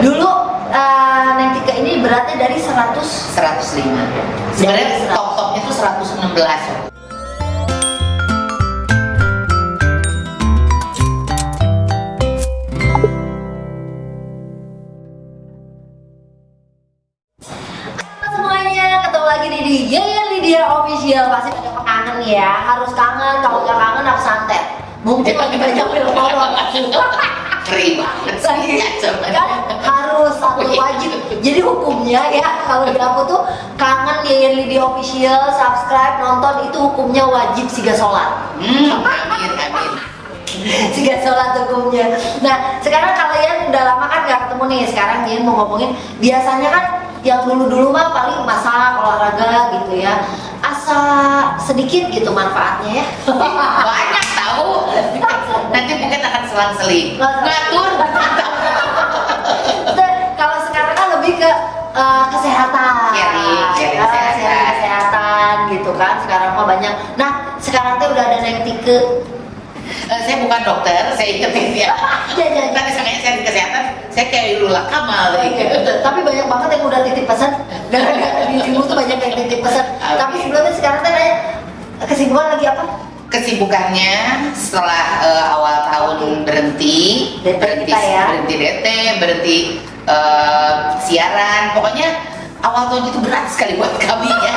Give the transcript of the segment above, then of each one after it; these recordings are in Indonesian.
Dulu Neng Tika ini beratnya dari 105. Sebenarnya top-topnya tuh 116. Semuanya ketemu lagi nih di Yaya Lydia Official. Pasti pada kangen ya, harus kangen. Kalau nggak kangen aku santet. Mungkin lagi banyak film horor. Ngeri banget sih. Kan harus satu wajib. Jadi hukumnya ya, kalau di aku tuh kangen Yaya Lydia Official, subscribe, nonton, itu hukumnya wajib siga sholat. Amin. Siga sholat hukumnya. Nah, sekarang kalian udah lama kan nggak ketemu nih. Sekarang Yen mau ngomongin, biasanya kan yang dulu-dulu mah paling masak, olahraga gitu ya. Asa sedikit gitu manfaatnya ya. Banyak tahu. Nanti mungkin akan selang-seling. Ngatur. Kalau sekarang kan lebih ke kesehatan. Sharing Kesehatan gitu kan. Sekarang mah banyak. Nah, sekarang tuh udah ada Neng Tika. Saya bukan dokter, saya ingetin ya. Tadi saya di kesehatan, saya kayak Lula Kamal gitu. Tapi banyak banget yang udah titip pesan. Gara-gara di Timur tuh banyak yang titip pesan. Tapi sebelumnya sekarang tuh nanya, kesibukan lagi apa? Kesibukannya setelah awal tahun berhenti DT, berhenti siaran, pokoknya awal tahun itu berat sekali buat kami ya.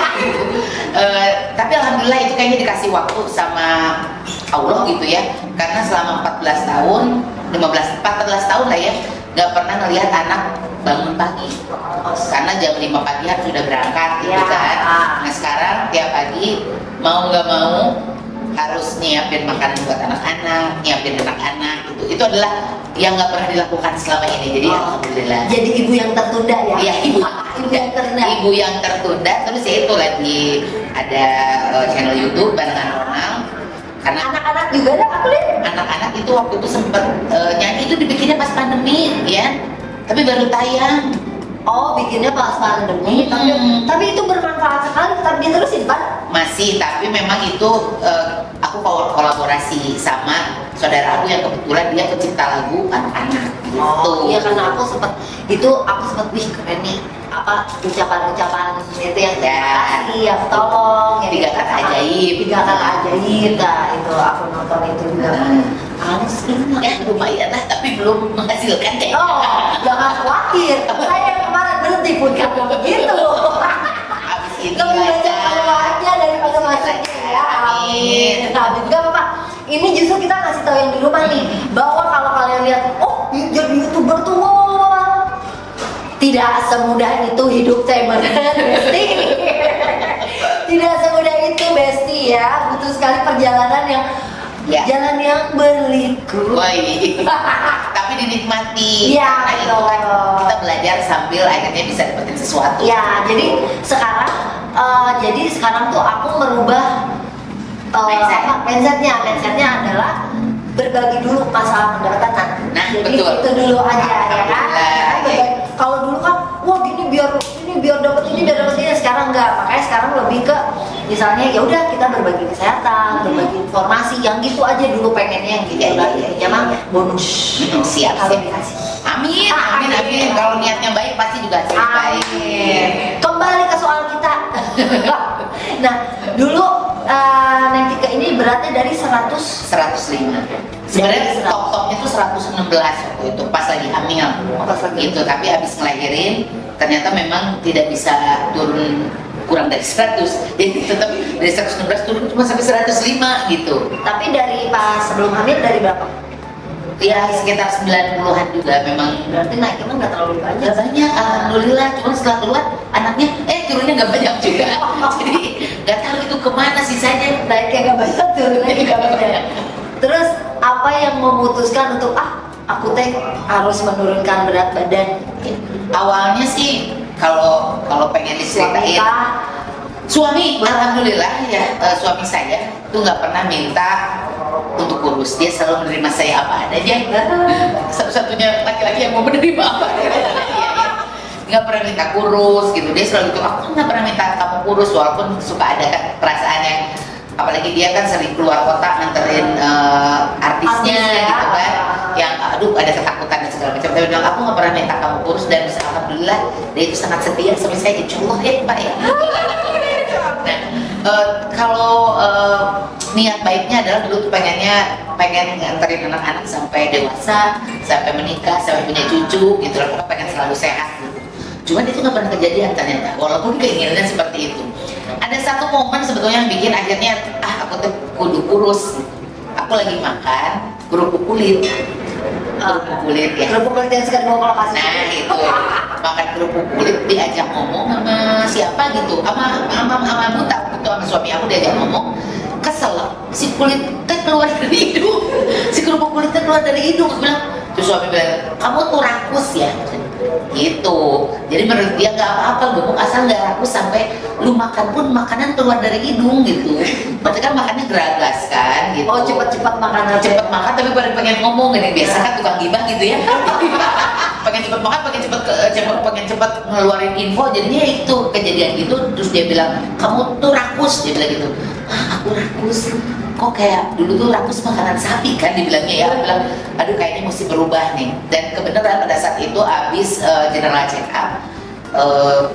Tapi alhamdulillah itu kayaknya dikasih waktu sama Allah gitu ya, karena selama 14 tahun lah ya, nggak pernah ngelihat anak bangun pagi, karena jam 5 pagi harus sudah berangkat gitu kan. Nah sekarang tiap pagi mau nggak mau harus nyiapin makanan buat anak-anak, nyiapin anak-anak gitu. Itu adalah yang nggak pernah dilakukan selama ini. Jadi alhamdulillah. Jadi ibu yang tertunda ya? Iya, ibu yang tertunda. Ibu yang tertunda. Terus ya itu lagi ada channel YouTube barengan Ronald. Karena anak-anak juga ada aku lihat. Anak-anak itu waktu itu sempet nyanyi itu dibikinnya pas pandemi ya, tapi baru tayang. Oh, bikinnya pas pandemi, tapi itu bermanfaat sekali, tetap diterusin Pak? Masih, tapi memang itu aku kolaborasi sama saudara aku yang kebetulan dia pencipta lagu anak-anak gitu. Oh iya, karena aku sempat wih keren nih, apa ucapan-ucapan itu yang terima kasih, yang tolong, yang 3 kata ajaib. 3 kata ajaib, nah itu aku nonton itu juga. Harus ingat ya lumayan lah, tapi belum menghasilkan kayaknya. Oh, jangan khawatir, saya yang kemarin berhenti pun karena begitu. Habis ini lebih banyak keluarnya daripada masaknya ya. Amin. Amin. Enggak apa-apa. Ini justru kita ngasih tahu yang di rumah nih, bahwa kalau kalian lihat, oh jadi YouTuber tuh, wah, tidak semudah itu hidup teman, Besti. Tidak semudah itu, Besti ya. Butuh sekali perjalanan yang jalan yang berliku. Tapi dinikmati. Iya, karena itu kan kita belajar sambil akhirnya bisa dapetin sesuatu. Ya, jadi sekarang tuh aku merubah mindsetnya adalah berbagi dulu masalah pendapatan. Nah, jadi betul. itu dulu aja ya kan. Kalau dulu kan, wah gini biar dapat ini, sekarang enggak. Makanya sekarang lebih ke misalnya ya udah kita berbagi kesehatan, berbagi informasi yang gitu aja dulu pengennya yang gitu. Ya mah bonus. Siap. Kalau dikasih. Amin. Kalau niatnya baik pasti juga baik. Kembali ke soal kita. Nah, dulu Neng Tika ini beratnya dari 105. Sebenarnya top-topnya tuh 116 waktu itu pas lagi hamil. Gitu, tapi habis ngelahirin ternyata memang tidak bisa turun kurang dari 100. Jadi tetap dari 116 turun cuma sampai 105 gitu. Tapi dari pas sebelum hamil dari berapa? Ya sekitar 90-an juga memang. Berarti naiknya emang nggak terlalu banyak. Nggak banyak, alhamdulillah. Cuma setelah keluar anaknya, turunnya nggak banyak juga. Jadi nggak tahu itu kemana sisanya. Naiknya nggak banyak, turunnya nggak banyak. Terus apa yang memutuskan untuk aku harus menurunkan berat badan? Awalnya sih kalau pengen diceritain, suami alhamdulillah ya, suami saya tuh nggak pernah minta untuk kurus. Dia selalu menerima saya apa adanya. Satu-satunya laki-laki yang mau menerima apa adanya. Nggak pernah minta kurus gitu. Dia selalu gitu, aku nggak pernah minta kamu kurus, walaupun suka ada perasaan yang, apalagi dia kan sering keluar kota nganterin artisnya gitu kan, yang aduh ada ketakutan dan segala macam. Tapi bilang aku nggak pernah minta kamu kurus terus dan alhamdulillah dia itu sangat setia sama saya, insya Allah ya Pak ya. Nah, kalau niat baiknya adalah dulu tuh pengen nganterin anak-anak sampai dewasa, sampai menikah, sampai punya cucu gitu loh, pengen selalu sehat gitu. Cuman itu nggak pernah kejadian ternyata, walaupun keinginannya seperti itu. Ada satu momen sebetulnya yang bikin akhirnya aku tuh kudu kurus. Aku lagi makan kerupuk kulit ya. Kerupuk kulit yang suka dibawa ke lokasi. Nah itu makan kerupuk kulit diajak ngomong sama siapa gitu, sama buta gitu, sama suami aku diajak ngomong, kesel si kulitnya keluar dari hidung, si kerupuk kulitnya keluar dari hidung. Aku bilang, terus suami bilang, kamu tuh rakus ya gitu. Jadi menurut dia nggak apa-apa gemuk asal nggak rakus sampai lu makan pun makanan keluar dari hidung gitu. Berarti kan makannya geragas kan gitu. Oh cepat-cepat makan, Cepet makan tapi baru pengen ngomong gini, biasa kan tukang gibah gitu ya. Pengen cepet makan, pengen cepet ngeluarin info, jadinya itu kejadian gitu. Terus dia bilang, kamu tuh rakus, dia bilang gitu. Aku rakus, kok kayak dulu tuh rakus makanan sapi kan dibilangnya ya. Aku bilang, aduh kayaknya mesti berubah nih. Dan kebenaran pada saat itu abis general check up,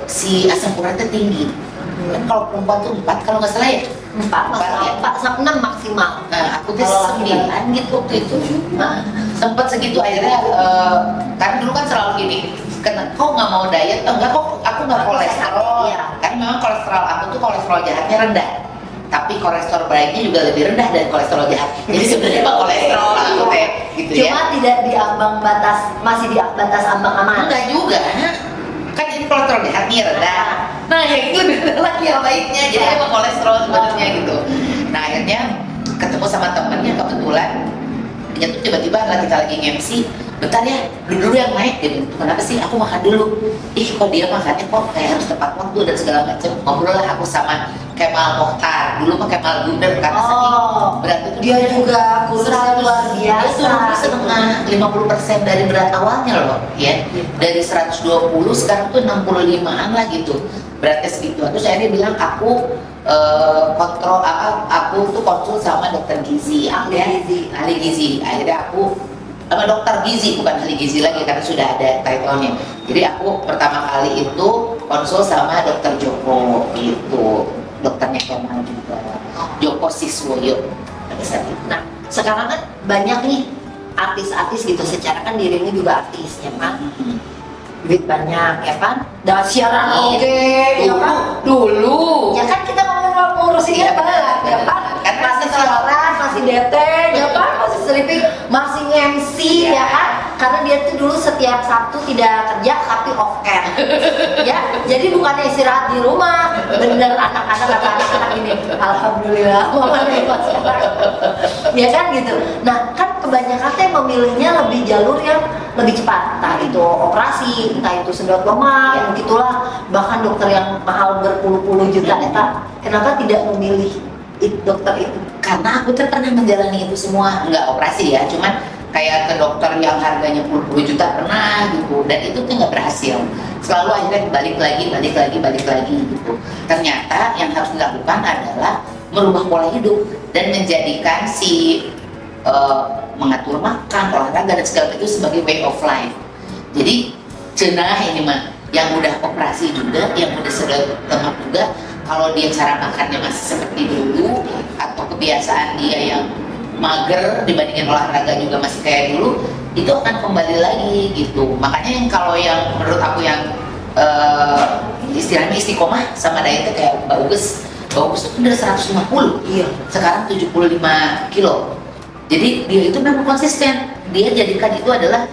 si asam uratnya tinggi. Kan kalau perempuan tuh 4 kalau nggak salah ya, 4 sampai 6 maksimal. Nah, aku tuh 9 gitu waktu itu. Nah, sempat segitu akhirnya, kan dulu kan selalu gini, kok nggak mau diet? Enggak kok, aku nggak kolesterol. Iya. Karena memang kolesterol aku tuh kolesterol jahatnya rendah. Tapi kolesterol baiknya juga lebih rendah dari kolesterol jahat. Jadi sebenarnya mah kolesterol aku teh, gitu ya. Cuma tidak di ambang batas, masih di batas ambang aman. Enggak juga. Kan ini kolesterol jahatnya rendah. Nah, yang itu lebih rendah lagi yang baiknya. Jadi emang kolesterol sebenarnya gitu. Nah, akhirnya ketemu sama temennya kebetulan. Dia tuh tiba-tiba kita lagi MC, bentar ya, dulu yang naik gitu. Kenapa sih? Aku makan dulu. Ih, kok dia makannya kok kayak harus tepat waktu dan segala macam. Ngobrol lah aku sama Kemal Mokhtar. Dulu mah Kemal Gunder karena saking berat itu Dia juga kurusnya luar biasa. Itu setengah 50% dari berat awalnya loh, ya. Dari 120 sekarang tuh 65-an lah gitu. Beratnya segitu. Terus saya bilang aku kontrol aku tuh konsul sama dokter gizi, ahli gizi. Akhirnya aku sama dokter gizi, bukan ahli gizi lagi karena sudah ada title-nya. Jadi aku pertama kali itu konsul sama dokter Joko gitu, dokternya Kemal juga, Joko Siswoyo pada saat itu. Nah, sekarang kan banyak nih artis-artis gitu, secara kan dirimu juga artis ya kan, duit banyak ya kan, dan siaran oke ya kan, Dulu ya kan kita ngurusin Iya, banget ya kan, kan masih siaran, masih dating ya kan, masih stripping, masih MC ya kan, karena dia tuh dulu setiap Sabtu tidak kerja tapi off air ya, jadi bukannya istirahat di rumah, bener anak-anak kata anak-anak ini, alhamdulillah mama nih ya kan gitu. Nah kan kebanyakan teh memilihnya lebih jalur yang lebih cepat, entah itu operasi, entah itu sedot lemak, gitulah, bahkan dokter yang mahal berpuluh-puluh juta. Kenapa tidak memilih dokter itu? karena aku tuh pernah menjalani itu semua, nggak operasi ya, cuman kayak ke dokter yang harganya puluh juta pernah gitu, dan itu tuh nggak berhasil. Selalu akhirnya balik lagi gitu. Ternyata yang harus dilakukan adalah merubah pola hidup dan menjadikan si mengatur makan, olahraga dan segala itu sebagai way of life. Jadi cenah ini mah yang udah operasi juga, yang udah sedot lemak juga, kalau dia cara makannya masih seperti dulu atau kebiasaan dia yang mager dibandingin olahraga juga masih kayak dulu, itu akan kembali lagi gitu. Makanya yang kalau yang menurut aku yang istilahnya istiqomah sama dietnya kayak bagus itu udah 150, Iya. sekarang 75 kilo. Jadi dia itu memang konsisten, dia jadikan itu adalah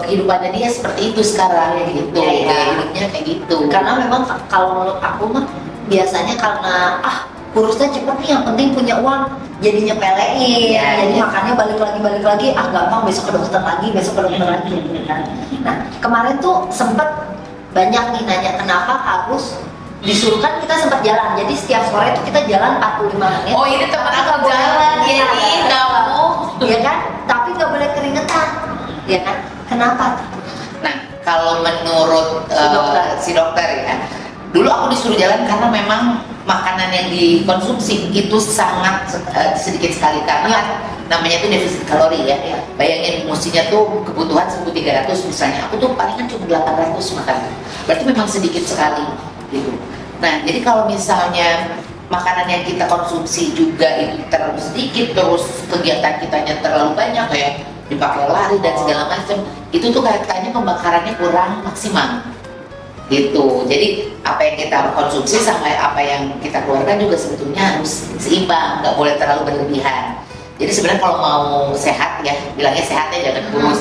kehidupannya dia seperti itu sekarang gitu, Iya. gaya hidupnya kayak gitu. Karena memang kalau menurut aku mah biasanya karena kurusnya cepet nih, yang penting punya uang, jadi nyepelein, Iya, jadi iya. makannya balik lagi, gampang, besok ke dokter lagi, gitu kan. Nah kemarin tuh sempet banyak nih nanya kenapa harus disuruh, kan kita sempat jalan, jadi setiap sore itu kita jalan 45 menit. Oh ini teman aku jalan, Iya, jadi kamu. ya kan, tapi nggak boleh keringetan, ya kan? Kenapa? Nah, kalau menurut si dokter ya, dulu aku disuruh jalan karena memang makanan yang dikonsumsi itu sangat sedikit sekali, karena namanya tuh defisit kalori ya. Bayangin mestinya tuh kebutuhan 1.300 misalnya, aku tuh palingan cuma 800 makan. Berarti memang sedikit sekali gitu. Nah, jadi kalau misalnya makanan yang kita konsumsi juga itu terlalu sedikit, terus kegiatan kitanya terlalu banyak kayak dipakai lari dan segala macam, itu tuh katanya pembakarannya kurang maksimal gitu. Jadi apa yang kita konsumsi sama apa yang kita keluarkan juga sebetulnya harus seimbang, nggak boleh terlalu berlebihan. Jadi sebenarnya kalau mau sehat ya, bilangnya sehat ya, jangan kurus.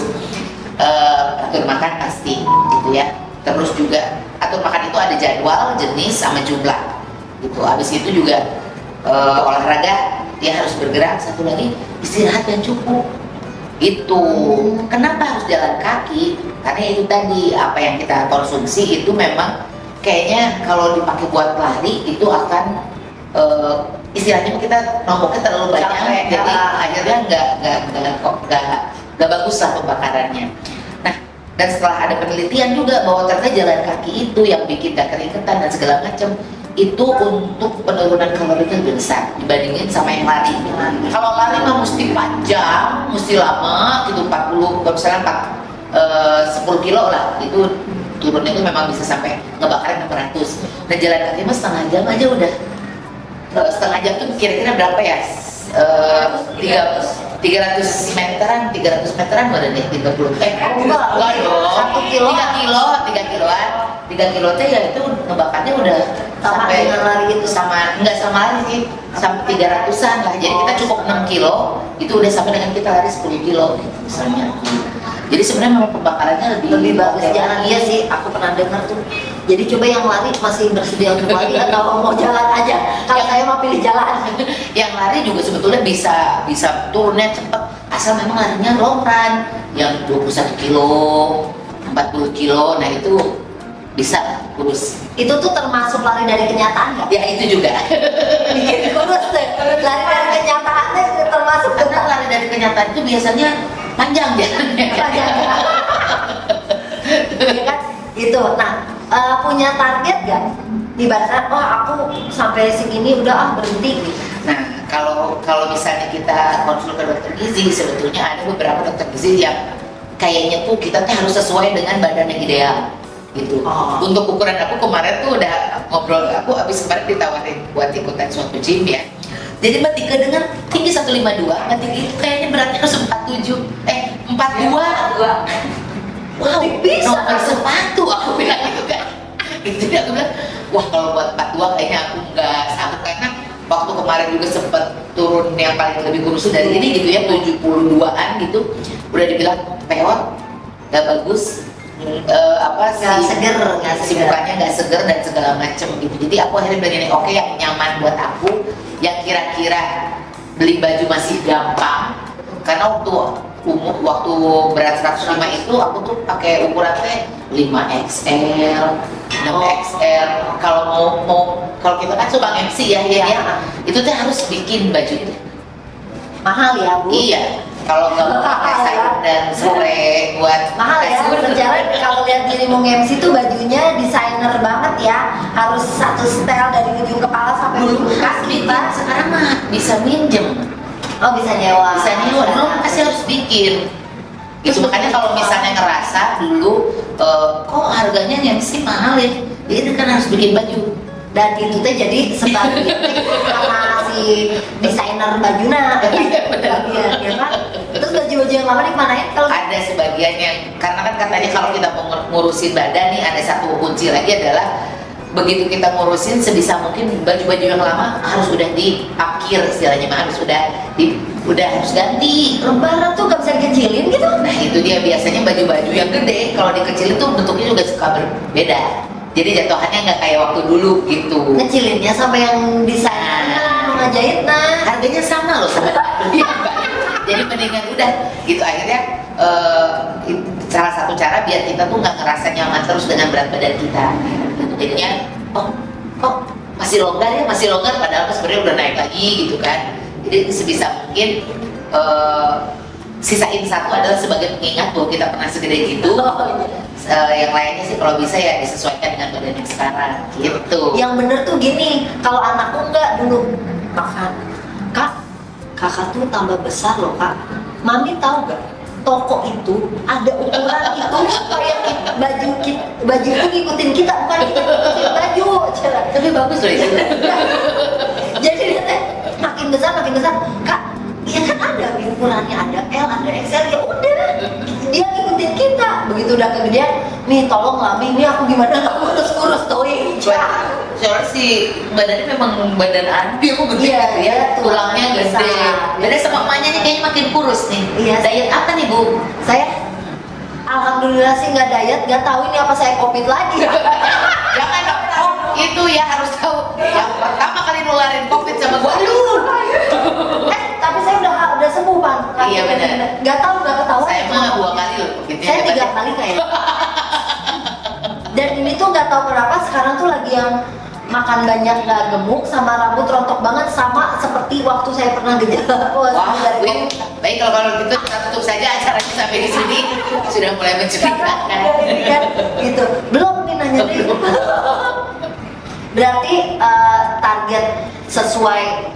Atur makan pasti gitu ya. Terus juga atur makan itu ada jadwal, jenis, sama jumlah gitu. Habis itu juga olahraga, dia harus bergerak. Satu lagi istirahat yang cukup. Itu kenapa harus jalan kaki? Karena itu tadi apa yang kita konsumsi itu memang kayaknya kalau dipakai buat lari itu akan istilahnya kita nomboknya terlalu banyak, jadi akhirnya nggak bagus lah pembakarannya. Nah, dan setelah ada penelitian juga bahwa ternyata jalan kaki itu yang bikin gak keringetan dan segala macam itu untuk penurunan kalorinya lebih besar dibandingin sama yang lari. Kalau lari mah mesti panjang, mesti lama gitu, 40, kalau misalnya 10 kilo lah, itu turunnya itu memang bisa sampai ngebakarin 600. Nah, jalan kaki mah setengah jam aja udah. Setengah jam tuh kira-kira berapa ya? 300 meteran udah nih, 30 enggak dong, 3 kiloan 3 kilo teh ya itu ngebakarnya udah sama sampai dengan lari itu, enggak sama lari sih, sampai 300-an lah. Jadi kita cukup 6 kilo itu udah sampai dengan kita lari 10 kilo misalnya. Jadi sebenarnya memang pembakarannya lebih bagus. Jangan, iya sih, aku pernah dengar tuh. Jadi coba yang lari masih bersedia untuk lari atau mau jalan aja. Kalau saya mau pilih jalan. Yang lari juga sebetulnya bisa turunnya cepat asal memang larinya long run yang 21 kilo, 40 kilo. Nah itu bisa kurus. Itu tuh termasuk lari dari kenyataan nggak? Ya itu juga. Bikin kurus deh. Lari dari kenyataannya termasuk. Karena lari dari kenyataan itu biasanya panjang jalannya. Panjang. Ya kan? Gitu. Nah, punya target nggak? Ibaratnya, wah aku sampai segini udah berhenti. Nah, kalau misalnya kita konsul ke dokter gizi, sebetulnya ada beberapa dokter gizi yang kayaknya tuh kita tuh harus sesuai dengan badan yang ideal gitu. Untuk ukuran aku kemarin tuh udah ngobrol, aku habis kemarin ditawarin buat ikutan suatu gym ya. Jadi Mbak Tika dengan tinggi 152, Mbak Tika itu kayaknya beratnya harus 47, 42. Wow, bisa nomor sepatu aku bilang gitu kan. Itu dia aku bilang, wah kalau buat 42 kayaknya aku nggak sanggup, karena waktu kemarin juga sempat turun yang paling lebih kurus dari ini gitu ya, 72-an gitu, udah dibilang peot, nggak bagus, si mukanya nggak seger dan segala macem gitu. Jadi aku akhirnya bilang ini, oke, yang nyaman buat aku, yang kira-kira beli baju masih gampang, karena waktu berat 105 itu aku tuh pakai ukuran teh 5XL, 6XL. Kalau kalau kita kan suka MC ya, itu tuh harus bikin baju itu mahal ya Bu? Iya, kalau nggak pakai sayur dan sore buat mahal ya. Secara kalau lihat dirimu MC tuh bajunya desainer banget ya, harus satu setel dari ujung kepala sampai ujung kaki. Sekarang mah bisa minjem. Oh, bisa nyewa. Dulu pasti harus bikin. Gitu, makanya kalau misalnya ngerasa dulu kok harganya yang sih mahal ya, itu kan harus bikin baju. Dan itu teh jadi sebagai karena si desainer bajunya. Iya kan? Terus baju-baju yang lama dimanain? Kalau ada sebagian yang, karena kan katanya kalau kita mau ngurusin badan nih, ada satu kunci lagi adalah begitu kita ngurusin sebisa mungkin baju-baju yang lama harus udah diparkir, istilahnya mah harus udah harus ganti. Lebaran tuh gak bisa dikecilin gitu? Nah itu dia, biasanya baju-baju yang gede kalau dikecilin tuh bentuknya juga suka berbeda, jadi jatuhannya nggak kayak waktu dulu gitu. Ngecilinnya sampai yang desainer ngejahit, nah harganya sama loh sama jadi mendingan udah gitu. Akhirnya salah satu cara biar kita tuh nggak ngerasa nyaman terus dengan berat badan kita, jadinya kok masih longgar padahal sebenarnya udah naik lagi gitu kan. Jadi sebisa mungkin sisain satu adalah sebagai pengingat bahwa kita pernah segede gitu. Yang lainnya sih kalau bisa ya disesuaikan dengan badan yang sekarang gitu. Yang bener tuh gini, kalau anakku nggak dulu makan, Kak kakak tuh tambah besar loh kak. Mami tahu gak? Toko itu ada ukuran itu supaya baju itu ngikutin kita, bukan kita ngikutin baju. Tapi bagus loh itu. Jadi dia teh makin besar kak. Ya kan ada ukurannya, ada L, ada XL, ya udah dia ngikutin kita. Begitu udah kegedean, nih tolong Mami, ini aku gimana nggak kurus toing. Soalnya si badannya memang badan Adi, aku gede Iya, gitu ya, betul. tulangnya gede. Besar. Beda sama emaknya nih kayaknya makin kurus nih. Iya. Diet apa nih Bu? Saya alhamdulillah sih nggak diet, nggak tahu ini apa saya covid lagi. Jangan dong. Oh, itu ya harus tahu. Yang pertama kali nularin covid sama gua. Tapi saya udah sembuh Pan. Iya, benar. Nggak tahu, nggak ketahuan. Saya mah 2 kali loh covidnya. Saya 3 kali kayaknya. Dan ini tuh nggak tahu kenapa sekarang tuh lagi yang makan banyak nggak gemuk sama rambut rontok banget, sama seperti waktu saya pernah gejala. Wah, baik kalau gitu kita tutup saja acaranya sampai di sini. Sudah mulai mencurigakan. Kan gitu. Belum nih nanya nih. Berarti target sesuai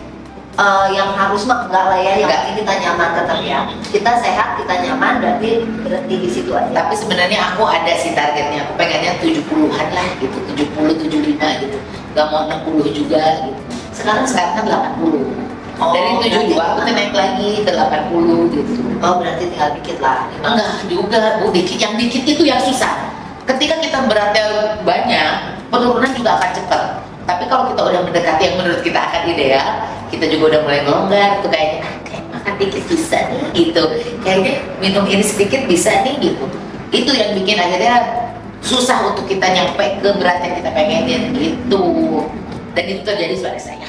yang harus mah enggak lah ya, yang Enggak. penting kita nyaman tetap ya. Kita sehat, kita nyaman, berarti berhenti di situ aja. Tapi sebenarnya aku ada sih targetnya. Aku pengennya 70-an lah gitu, 70, 75 gitu. Gak mau 60 juga gitu. Sekarang kan 80. Oh, Dari 72 aku tuh naik lagi ke 80 gitu. Oh, berarti tinggal dikit lah. Enggak juga, Bu. Yang dikit itu yang susah. Ketika kita beratnya banyak, penurunan juga akan cepat. Tapi kalau kita udah mendekati yang menurut kita akan ideal, kita juga udah mulai melonggar tuh kayaknya, kayak makan dikit bisa nih gitu. Kayaknya minum ini sedikit bisa nih gitu. Itu yang bikin akhirnya susah untuk kita nyampe ke berat yang kita pengenin gitu. Dan itu terjadi pada saya.